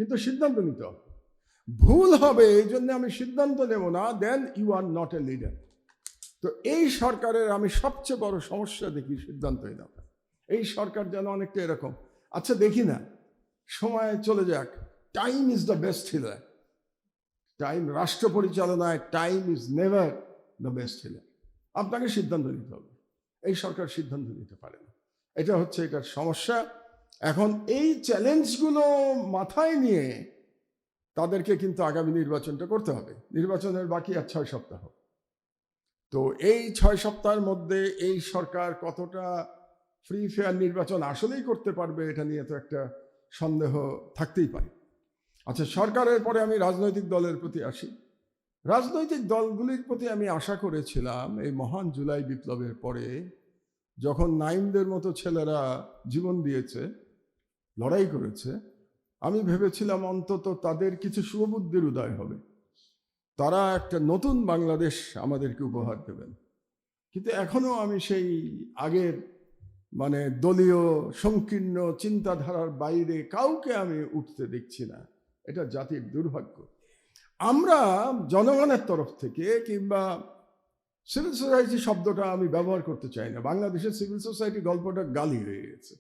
কিন্তু সিদ্ধান্ত নিতে হবে। ভুল হবে এই জন্য আমি সিদ্ধান্ত নেব না, then you are not a leader. তো এই সরকারের আমি সবচেয়ে বড় সমস্যা দেখি সিদ্ধান্তহীনতা। এই সরকার যেন অনেকটা এরকম, আচ্ছা দেখি না, সময় চলে যাক, time is the best healer. Time, রাষ্ট্র পরিচালনায় time is never the best healer. আপনাকে সিদ্ধান্ত নিতে হবে। এই সরকার সিদ্ধান্ত নিতে পারে না, এটা হচ্ছে এটার সমস্যা। এখন এই চ্যালেঞ্জগুলো মাথায় নিয়ে তাদেরকে কিন্তু আগামী নির্বাচনটা করতে হবে। নির্বাচনের বাকি আর 6 সপ্তাহ। তো এই 6 সপ্তাহের মধ্যে এই সরকার কতটা ফ্রি ফেয়ার নির্বাচন আসলেই করতে পারবে, এটা নিয়ে তো একটা সন্দেহ থাকতেই পারে। আচ্ছা, সরকারের পরে আমি রাজনৈতিক দলের প্রতি আসি। রাজনৈতিক দলগুলির প্রতি আমি আশা করেছিলাম এই মহান জুলাই বিপ্লবের পরে, যখন নাইমদের মতো ছেলেরা জীবন দিয়েছে, লড়াই করেছে, আমি ভেবেছিলাম অন্তত তাদের কিছু শুভবুদ্ধির উদয় হবে, তারা একটা নতুন বাংলাদেশ আমাদেরকে উপহার দেবেন। কিন্তু এখনো আমি সেই আগের দলীয় সংকীর্ণ চিন্তাধারার বাইরে কাউকে আমি উঠতে দেখছি না। এটা জাতির দুর্ভাগ্য। আমরা জনগণের তরফ থেকে, কিংবা সিভিল সোসাইটি শব্দটা আমি ব্যবহার করতে চাই না, বাংলাদেশের সিভিল সোসাইটি গল্পটা গালি হয়ে গেছে।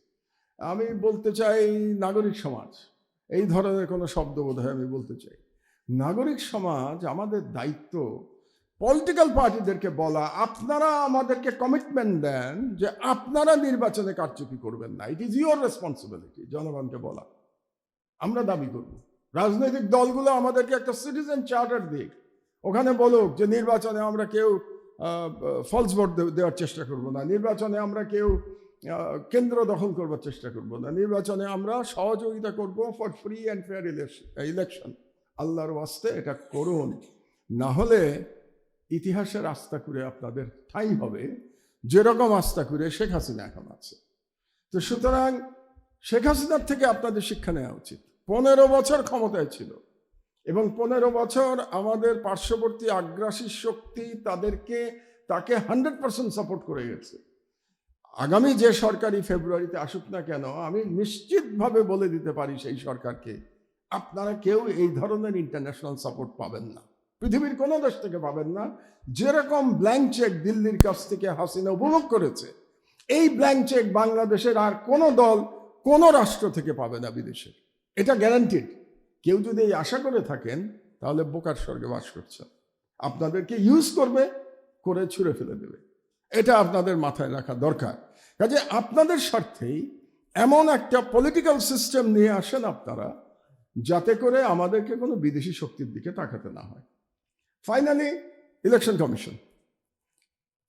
আমি বলতে চাই নাগরিক সমাজ, এই ধরনের কোনো শব্দ বোধহয় আমি বলতে চাই। নাগরিক সমাজ, আমাদের দায়িত্ব পলিটিক্যাল পার্টিদেরকে বলা, আপনারা আমাদেরকে কমিটমেন্ট দেন যে আপনারা নির্বাচনে কারচুপি করবেন না, ইট ইজ ইউর রেসপন্সিবিলিটি, জনগণকে বলা। আমরা দাবি করব রাজনৈতিক দলগুলো আমাদেরকে একটা সিটিজেন চার্টার দিক, ওখানে বলুক যে নির্বাচনে আমরা কেউ ফলস ভোট দেওয়ার চেষ্টা করব না, নির্বাচনে আমরা কেউ কেন্দ্র দখল করবার চেষ্টা করব না, নির্বাচনে আমরা সহযোগিতা করব for free and fair election. আল্লাহর ওয়াস্তে এটা করুন, না হলে ইতিহাসের আস্থা করে আপনাদের ঠাঁই হবে যেরকম আস্থা করে শেখ হাসিনা এখন আছে। তো সুতরাং শেখ হাসিনার থেকে আপনাদের শিক্ষা নেওয়া উচিত। 15 বছর ক্ষমতায় ছিল এবং 15 বছর আমাদের পার্শ্ববর্তী আগ্রাসী শক্তি তাকে 100% সাপোর্ট করে গেছে। আগামী যে সরকারই ফেব্রুয়ারিতে আসুক না কেন, আমি নিশ্চিতভাবে বলে দিতে পারি সেই সরকারকে, আপনারা কেউ এই ধরনের ইন্টারন্যাশনাল সাপোর্ট পাবেন না, পৃথিবীর কোনো দেশ থেকে পাবেন না। যেরকম ব্ল্যাঙ্ক চেক দিল্লির কাছ থেকে হাসিনা উপভোগ করেছে, এই ব্ল্যাঙ্ক চেক বাংলাদেশের আর কোনো দল কোনো রাষ্ট্র থেকে পাবে না বিদেশের, এটা গ্যারান্টিড। কেউ যদি এই আশা করে থাকেন তাহলে বোকার স্বর্গে বাস করছেন। আপনাদেরকে ইউজ করবে, করে ছুঁড়ে ফেলে দেবে, এটা আপনাদের মাথায় রাখা দরকার। কাজে আপনাদের স্বার্থেই এমন একটা পলিটিক্যাল সিস্টেম নিয়ে আসেন আপনারা, যাতে করে আমাদেরকে কোনো বিদেশি শক্তির দিকে তাকাতে না হয়। ফাইনালি ইলেকশন কমিশন,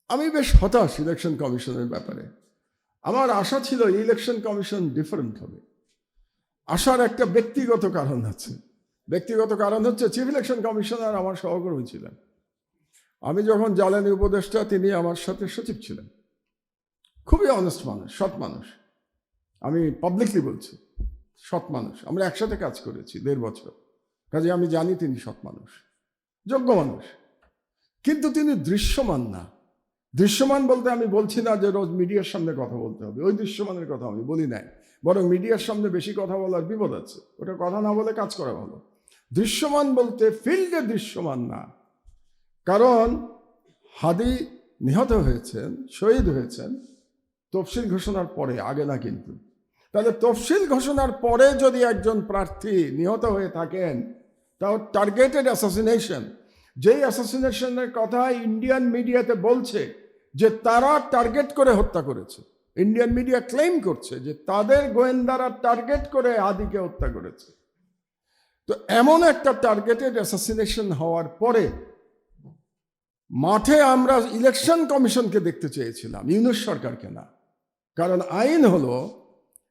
আমি বেশ হতাশ ইলেকশন কমিশনের ব্যাপারে। আমার আশা ছিল ইলেকশন কমিশন ডিফারেন্ট হবে। আসার একটা ব্যক্তিগত কারণ আছে। ব্যক্তিগত কারণ হচ্ছে চিফ ইলেকশন কমিশনার আমার সহকর্মী ছিলেন। আমি যখন জ্বালানি উপদেষ্টা, তিনি আমার সাথে সচিব ছিলেন। খুবই অনেস্ট মানুষ, সৎ মানুষ, আমি পাবলিকলি বলছি, সৎ মানুষ। আমরা একসাথে কাজ করেছি 1.5 বছর, কাজে আমি জানি তিনি সৎ মানুষ, যোগ্য মানুষ। কিন্তু তিনি দৃশ্যমান না। দৃশ্যমান বলতে আমি বলছি না যে রোজ মিডিয়ার সামনে কথা বলতে হবে, ওই দৃশ্যমানের কথা আমি বলি নাই। বরং মিডিয়ার সামনে বেশি কথা বলার বিপদ আছে, ওটা কথা না বলে কাজ করা ভালো। দৃশ্যমান বলতে ফিল্ডে দৃশ্যমান না। কারণ হাদি নিহত হয়েছেন, শহীদ হয়েছেন তফসিল ঘোষণার পরে, আগে না। কিন্তু তাহলে তফসিল ঘোষণার পরে যদি একজন প্রার্থী নিহত হয়ে থাকেন, তাও টার্গেটেড অ্যাসাসিনেশন, যেই অ্যাসাসিনেশনের কথা ইন্ডিয়ান মিডিয়াতে বলছে যে তারা টার্গেট করে হত্যা করেছে, ইন্ডিয়ান মিডিয়া ক্লেম করছে যে তাদের গোয়েন্দারা টার্গেট করে হাদিকে হত্যা করেছে। তো এমন একটা টার্গেটেড অ্যাসাসিনেশন হওয়ার পরে মাঠে আমরা ইলেকশন কমিশনকে দেখতে চেয়েছিলাম, ইউনূস সরকারকে না। কারণ আইন হলো,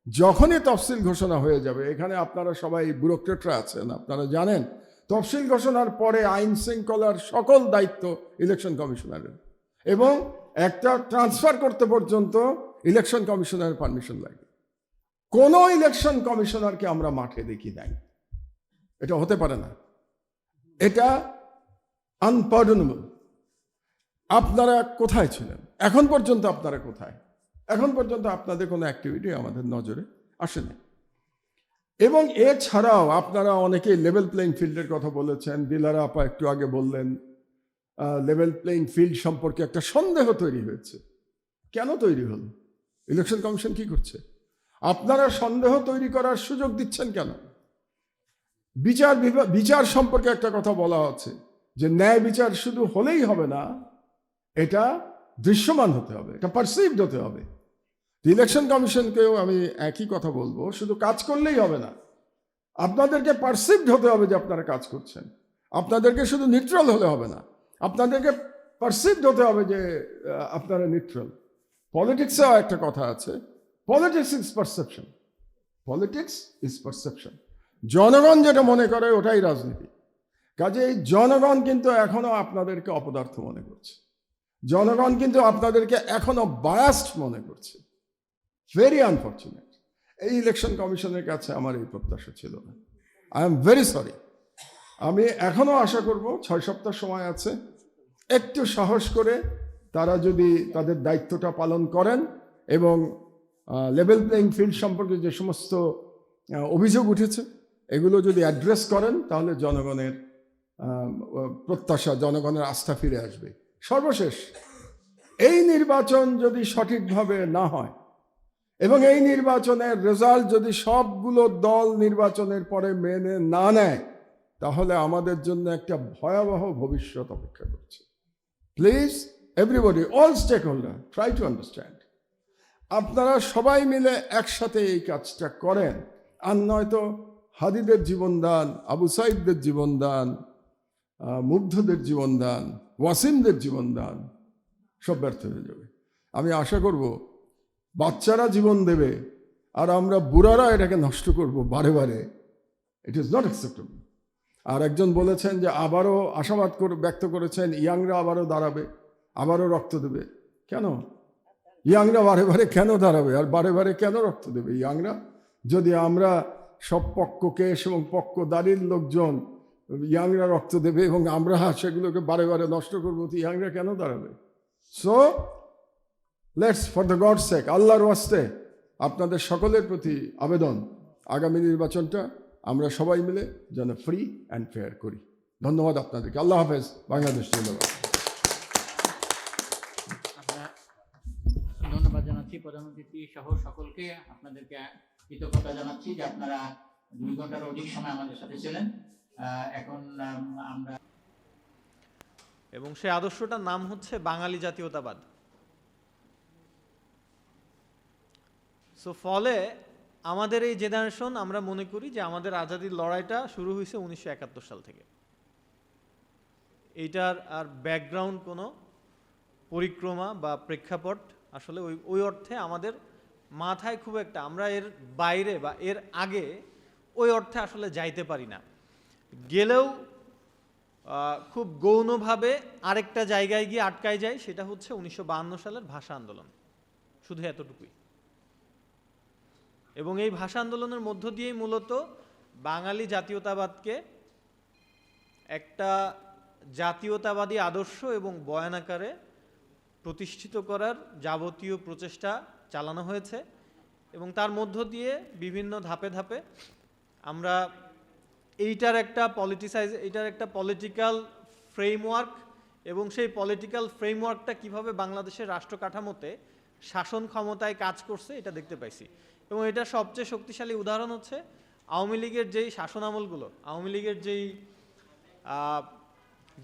যখনই তফসিল ঘোষণা হয়ে যাবে, এখানে আপনারা সবাই ব্যুরোক্রেটরা আছেন, আপনারা জানেন তফসিল ঘোষণার পরে আইন শৃঙ্খলার সকল দায়িত্ব ইলেকশন কমিশনারের, এবং একটা ট্রান্সফার করতে পর্যন্ত ইলেকশন কমিশনারের পারমিশন লাগে। কোনো ইলেকশন কমিশনারকে আমরা মাঠে দেখি নাই। এটা হতে পারে না, এটা আনপার্ডনেবল। আপনারা কোথায় ছিলেন এখন পর্যন্ত? আপনারা কোথায় এখন পর্যন্ত? আপনাদের কোনো অ্যাক্টিভিটি আমাদের নজরে আসেনি। এবং এছাড়াও আপনারা অনেকেই লেভেল প্লেইং ফিল্ডের কথা বলেছেন। দিলারা আপা একটু আগে বললেন লেভেল প্লেইং ফিল্ড সম্পর্কে একটা সন্দেহ তৈরি হয়েছে। কেন তৈরি হল? ইলেকশন কমিশন কি করছে? আপনারা সন্দেহ তৈরি করার সুযোগ দিচ্ছেন কেন? বিচার সম্পর্কে একটা কথা বলা আছে যে ন্যায় বিচার শুধু হলেই হবে না, এটা দৃশ্যমান হতে হবে, এটা পারসিভড হতে হবে। ইলেকশন কমিশনকেও আমি একই কথা বলবো, শুধু কাজ করলেই হবে না, আপনাদেরকে পারসিভড হতে হবে যে আপনারা কাজ করছেন। আপনাদেরকে শুধু নিউট্রাল হলে হবে না, আপনাদেরকে পারসিভড হতে হবে যে আপনারা নিউট্রাল। পলিটিক্সেও একটা কথা আছে, politics is perception, politics is perception. জনগণ যেটা মনে করে ওটাই রাজনীতি। কাজেই জনগণ কিন্তু এখনো আপনাদেরকে অপদার্থ মনে করছে, জনগণ কিন্তু আপনাদেরকে এখনো বায়াসড মনে করছে। Very unfortunate. এই ইলেকশন কমিশনের কাছে আমার এই প্রত্যাশা ছিল না। I am very sorry. আমি এখনো আশা করব 6 সপ্তাহ সময় আছে, একটু সাহস করে তারা যদি তাদের দায়িত্বটা পালন করেন এবং লেভেল প্লেইং ফিল্ড সম্পর্কে যে সমস্ত অভিযোগ উঠেছে এগুলো যদি অ্যাড্রেস করেন, তাহলে জনগণের প্রত্যাশা, জনগণের আস্থা ফিরে আসবে। সর্বশেষ, এই নির্বাচন যদি সঠিকভাবে না হয় এবং এই নির্বাচনের রেজাল্ট যদি সবগুলো দল নির্বাচনের পরে মেনে না নেয়, তাহলে আমাদের জন্য একটা ভয়াবহ ভবিষ্যৎ অপেক্ষা করছে। Please everybody, all stakeholder, try to understand. আপনারা সবাই মিলে একসাথে এই কাজটা করেন, আর নয়তো হাদিদের জীবনদান, আবু সাইদদের জীবনদান, মুগ্ধদের জীবনদান, ওয়াসিমদের জীবনদান সব ব্যর্থ হয়ে যাবে। আমি আশা করব বাচ্চারা জীবন দেবে আর আমরা বুড়ারা এটাকে নষ্ট করব বারে বারে। It is not acceptable. আর একজন বলেছেন যে আবারও আশাবাদ ব্যক্ত করেছেন, ইয়াংরা আবারও দাঁড়াবে, আবারও রক্ত দেবে। কেন ইয়াংরা বারে বারে কেন দাঁড়াবে আর বারে বারে কেন রক্ত দেবে ইয়াংরা? যদি আমরা সব পক্ষ কেশ এবং পক্ষ দাঁড়ির লোকজন ইয়াংরা রক্ত দেবে এবং আমরা সেগুলোকে বারে বারে নষ্ট করবো, তো ইয়াংরা কেন দাঁড়াবে? So let's, for the gods সেক, আল্লাহর ওয়াস্তে আপনাদের সকলের প্রতি আবেদন, আগামী নির্বাচনটা আমরা সবাই মিলে যেন ফ্রি অ্যান্ড ফেয়ার করি। ধন্যবাদ আপনাদেরকে। আল্লাহ হাফেজ। বাংলাদেশ জিন্দাবাদ। ধন্যবাদ জানাচ্ছি প্রধান অতিথি সহ সকলকে। আপনাদেরকে কৃতজ্ঞতা জানাচ্ছি যে আপনারা 2 ঘন্টার অধিক সময় আমাদের সাথে ছিলেন। এখন আমরা, এবং সেই আদর্শটার নাম হচ্ছে বাঙালি জাতীয়তাবাদ। সো ফলে আমাদের এই জেনারেশন, আমরা মনে করি যে আমাদের আজাদির লড়াইটা শুরু হয়েছে 1971 সাল থেকে। এইটার আর ব্যাকগ্রাউন্ড কোনো পরিক্রমা বা প্রেক্ষাপট আসলে ওই অর্থে আমাদের মাথায় খুব একটা, আমরা এর বাইরে বা এর আগে ওই অর্থে আসলে যাইতে পারি না। গেলেও খুব গৌণভাবে আরেকটা জায়গায় গিয়ে আটকায় যায়, সেটা হচ্ছে 1952 সালের ভাষা আন্দোলন, শুধু এতটুকুই। এবং এই ভাষা আন্দোলনের মধ্য দিয়েই মূলত বাঙালি জাতীয়তাবাদকে একটা জাতীয়তাবাদী আদর্শ এবং বয়ান আকারে প্রতিষ্ঠিত করার যাবতীয় প্রচেষ্টা চালানো হয়েছে। এবং তার মধ্য দিয়ে বিভিন্ন ধাপে ধাপে আমরা এইটার একটা পলিটিক্যাল ফ্রেমওয়ার্ক এবং সেই পলিটিক্যাল ফ্রেমওয়ার্কটা কিভাবে বাংলাদেশের রাষ্ট্র কাঠামোতে শাসন ক্ষমতায় কাজ করছে এটা দেখতে পাইছি। এবং এটা সবচেয়ে শক্তিশালী উদাহরণ হচ্ছে আওয়ামী লীগের যেই শাসন আমলগুলো, আওয়ামী লীগের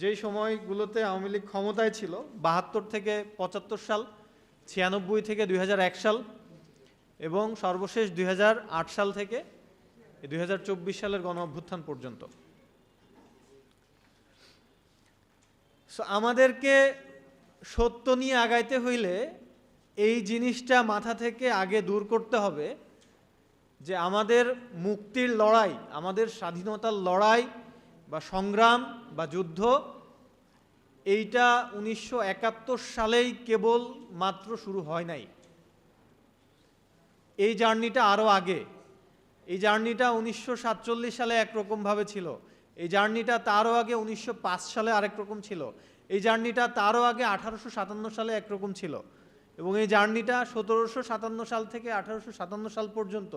যেই সময়গুলোতে আওয়ামী লীগ ক্ষমতায় ছিল, 72 থেকে 75 সাল, 96 থেকে 2001 সাল এবং সর্বশেষ 2008 সাল থেকে 2024 সালের গণ অভ্যুত্থান পর্যন্ত। সো আমাদেরকে সত্য নিয়ে আগাইতে হইলে এই জিনিসটা মাথা থেকে আগে দূর করতে হবে যে আমাদের মুক্তির লড়াই, আমাদের স্বাধীনতার লড়াই বা সংগ্রাম বা যুদ্ধ, এইটা 1971 সালেই কেবল মাত্র শুরু হয় নাই। এই জার্নিটা আরও আগে। এই জার্নিটা 1947 সালে একরকমভাবে ছিল, এই জার্নিটা তারও আগে 1905 সালে আরেক রকম ছিল, এই জার্নিটা তারও আগে 1857 সালে একরকম ছিল, এবং এই জার্নিটা 1757 সাল থেকে 1857 সাল পর্যন্ত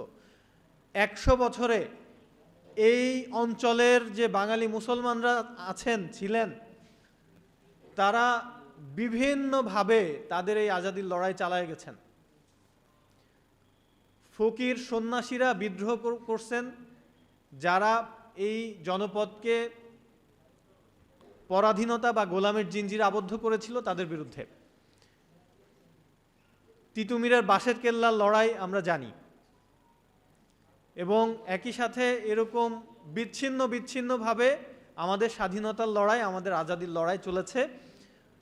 100 বছরে এই অঞ্চলের যে বাঙালি মুসলমানরা ছিলেন, তারা বিভিন্নভাবে তাদের এই আজাদির লড়াই চালায় গেছেন। ফকির সন্ন্যাসীরা বিদ্রোহ করছেন, যারা এই জনপদকে পরাধীনতা বা গোলামের জিঞ্জিরে আবদ্ধ করেছিল তাদের বিরুদ্ধে। তিতুমিরের বাঁশের কেল্লার লড়াই আমরা জানি, এবং একই সাথে এরকম বিচ্ছিন্নভাবে আমাদের স্বাধীনতার লড়াই, আমাদের আজাদির লড়াই চলেছে।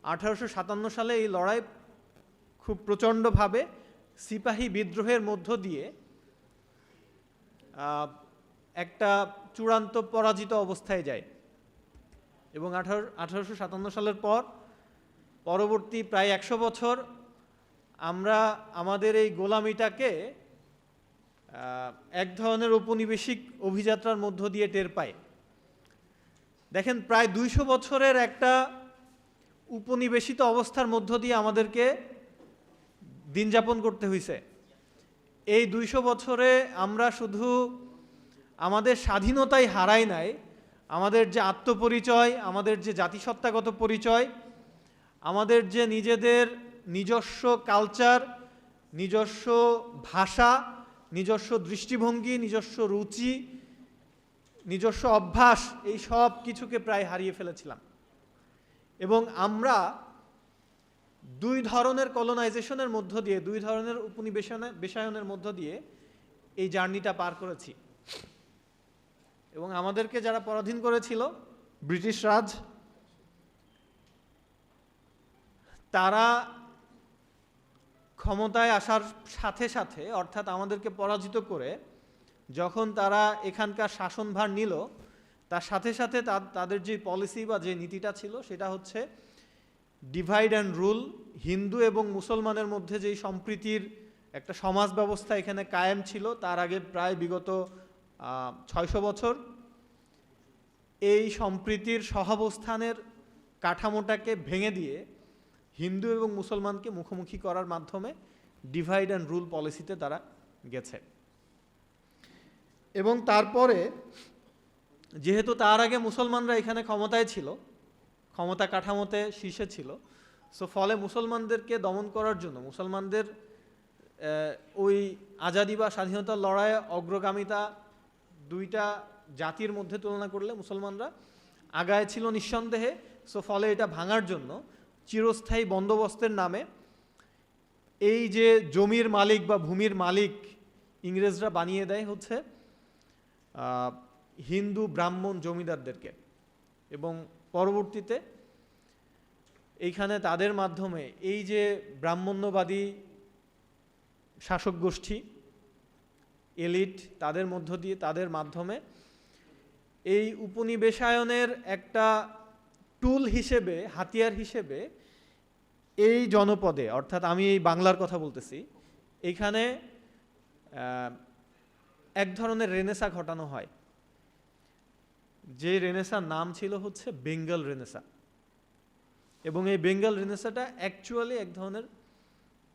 1857 সালে এই লড়াই খুব প্রচণ্ডভাবে সিপাহী বিদ্রোহের মধ্য দিয়ে একটা চূড়ান্ত পরাজিত অবস্থায় যায়, এবং 1857 সালের পরবর্তী প্রায় 100 বছর আমরা আমাদের এই গোলামিটাকে এক ধরনের ঔপনিবেশিক অভিযাত্রার মধ্য দিয়ে টের পাই। দেখেন, প্রায় 200 বছরের একটা উপনিবেশিত অবস্থার মধ্য দিয়ে আমাদেরকে দিন যাপন করতে হয়েছে। এই 200 বছরে আমরা শুধু আমাদের স্বাধীনতাই হারাই নাই, আমাদের যে আত্মপরিচয়, আমাদের যে জাতিসত্তাগত পরিচয়, আমাদের যে নিজেদের নিজস্ব কালচার, নিজস্ব ভাষা, নিজস্ব দৃষ্টিভঙ্গি, নিজস্ব রুচি, নিজস্ব অভ্যাস, এই সব কিছুকে প্রায় হারিয়ে ফেলেছিলাম। এবং আমরা 2 ধরনের কলোনাইজেশনের মধ্য দিয়ে, 2 ধরনের উপনিবেশায়নের মধ্য দিয়ে এই জার্নিটা পার করেছি। এবং আমাদেরকে যারা পরাধীন করেছিল, ব্রিটিশ রাজ, তারা ক্ষমতায় আসার সাথে সাথে, অর্থাৎ আমাদেরকে পরাজিত করে যখন তারা এখানকার শাসনভার নিল, তার সাথে সাথে তাদের যে পলিসি বা যে নীতিটা ছিল সেটা হচ্ছে ডিভাইড অ্যান্ড রুল। হিন্দু এবং মুসলমানের মধ্যে যেই সম্প্রীতির একটা সমাজ ব্যবস্থা এখানে কায়েম ছিল তার আগে প্রায় বিগত 600 বছর, এই সম্প্রীতির সহাবস্থানের কাঠামোটাকে ভেঙে দিয়ে হিন্দু এবং মুসলমানকে মুখোমুখি করার মাধ্যমে ডিভাইড অ্যান্ড রুল পলিসিতে তারা গেছে। এবং তারপরে যেহেতু তার আগে মুসলমানরা এখানে ক্ষমতায় ছিল, ক্ষমতা কাঠামোতে শীর্ষে ছিল, সো ফলে মুসলমানদেরকে দমন করার জন্য, মুসলমানদের ওই আজাদি বা স্বাধীনতার লড়াইয়ে অগ্রগামিতা 2টা জাতির মধ্যে তুলনা করলে মুসলমানরা আগায় ছিল নিঃসন্দেহে। সো ফলে এটা ভাঙার জন্য চিরস্থায়ী বন্দোবস্তের নামে এই যে জমির মালিক বা ভূমির মালিক ইংরেজরা বানিয়ে দেয় হচ্ছে হিন্দু ব্রাহ্মণ জমিদারদেরকে, এবং পরবর্তীতে এইখানে তাদের মাধ্যমে এই যে ব্রাহ্মণ্যবাদী শাসক গোষ্ঠী, এলিট, তাদের মধ্য দিয়ে, তাদের মাধ্যমে এই উপনিবেশায়নের একটা টুল হিসেবে, হাতিয়ার হিসেবে এই জনপদে, অর্থাৎ আমি এই বাংলার কথা বলতেছি, এইখানে এক ধরনের রেনেসা ঘটানো হয়, যে রেনেসার নাম ছিল হচ্ছে বেঙ্গল রেনেসা। এবং এই বেঙ্গল রেনেসাটা অ্যাকচুয়ালি এক ধরনের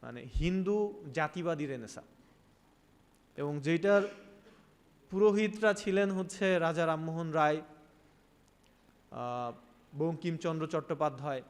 মানে হিন্দু জাতিবাদী রেনেসা, এবং যেটার পুরোহিতরা ছিলেন হচ্ছে রাজা রামমোহন রায়, বঙ্কিমচন্দ্র চট্টোপাধ্যায়,